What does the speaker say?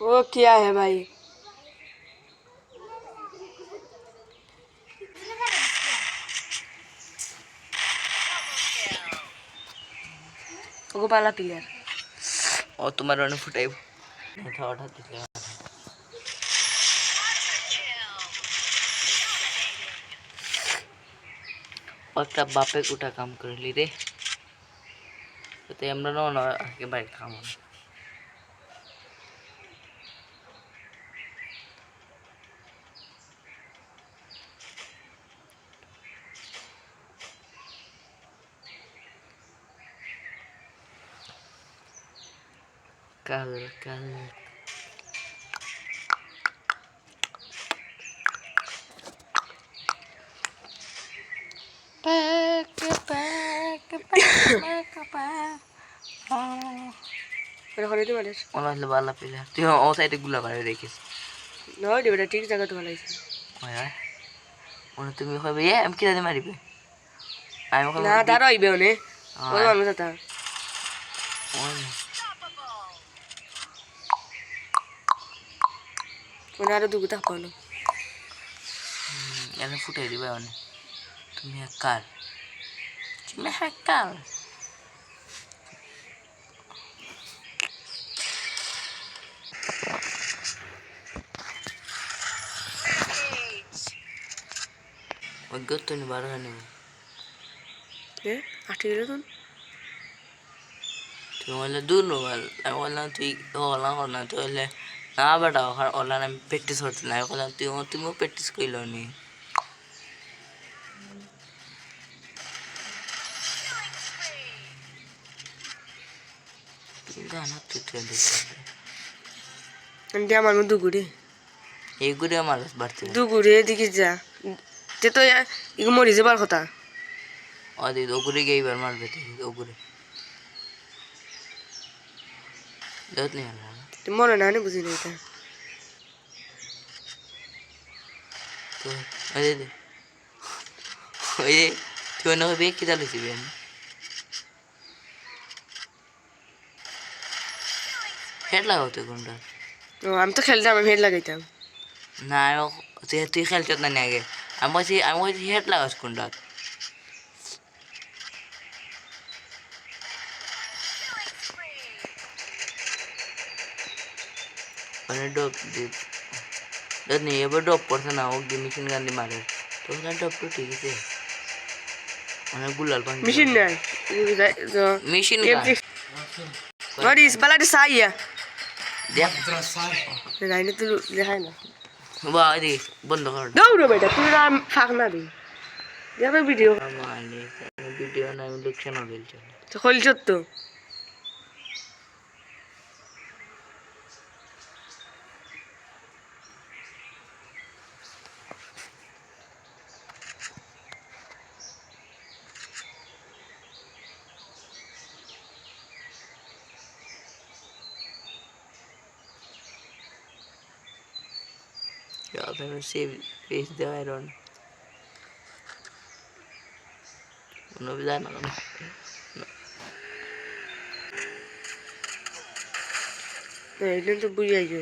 वो क्या है भाई? वो पाला प्लेयर और तुम्हारा ने फुटाई था उठा दिया और तब बापे उठा काम कर ली रे तो আমরা না আজকে বাইরে খাবো না কাল কাল मेरे खाने तो वाले ওনালে বালা পিলা তুই ও সাইডে গুলা বাইরে দেখিস ना दे बेटा ठीक जगह तो वाला है ওই ওনা তুমি কইবে আমি কি জানি মারিবে আমি কইব ना दारो आइबे ओने वो मालूम था ওই ओने आरो दुगु ता पालो এনে ফুটাই দিবা ওনে তুমি কাল তুমি কাল ওই গতনি বারহানি ए आठी किलो तुम তুই বলে দূর নোবাল আমি বললাম তুই হলাম না তুই বললে না বেটা ওলা আমি প্র্যাকটিস করতে না আমি বললাম তুমিও প্র্যাকটিস করল নি গানা তুই इंडिया मालूम दुगुड़ी এই করে আমার বাড়তে दुगुड़ी दिखी जा ते तो यार इको मरी जे बार होता অদি ওগুরে গেইবার মারবে তুই ওগুরে দেখ নি না ते मरे ना ने बुझी नहीं था তো ওই তুই না হবে কি চালিয়েছি বেন হেড লাগাও তুই কোনটা ओ हम तो खेलते हम हेड लगाइता না তুই খেলছ না আগে আমি বলছি হেড লাগাস কোনটা মানে ডপ দিত নেই এবার ডপ করছে না ও মেশিন গান দিয়ে মারে তো ওখানে ডপ তো ঠিক আছে মানে গুলাল পান मिशन नहीं जो মেশিন গান और इस बाला de saia দেখ नहीं तो दिखाई ना বা দি বন্ধ কর दौड़ो बेटा तू ना फाकना भी ये पे वीडियो মানে ভিডিও না আমি লোকসান হবে तो खोल तो Ja, then we save face the iron. No, we don't know. नहीं तो बुझाई जो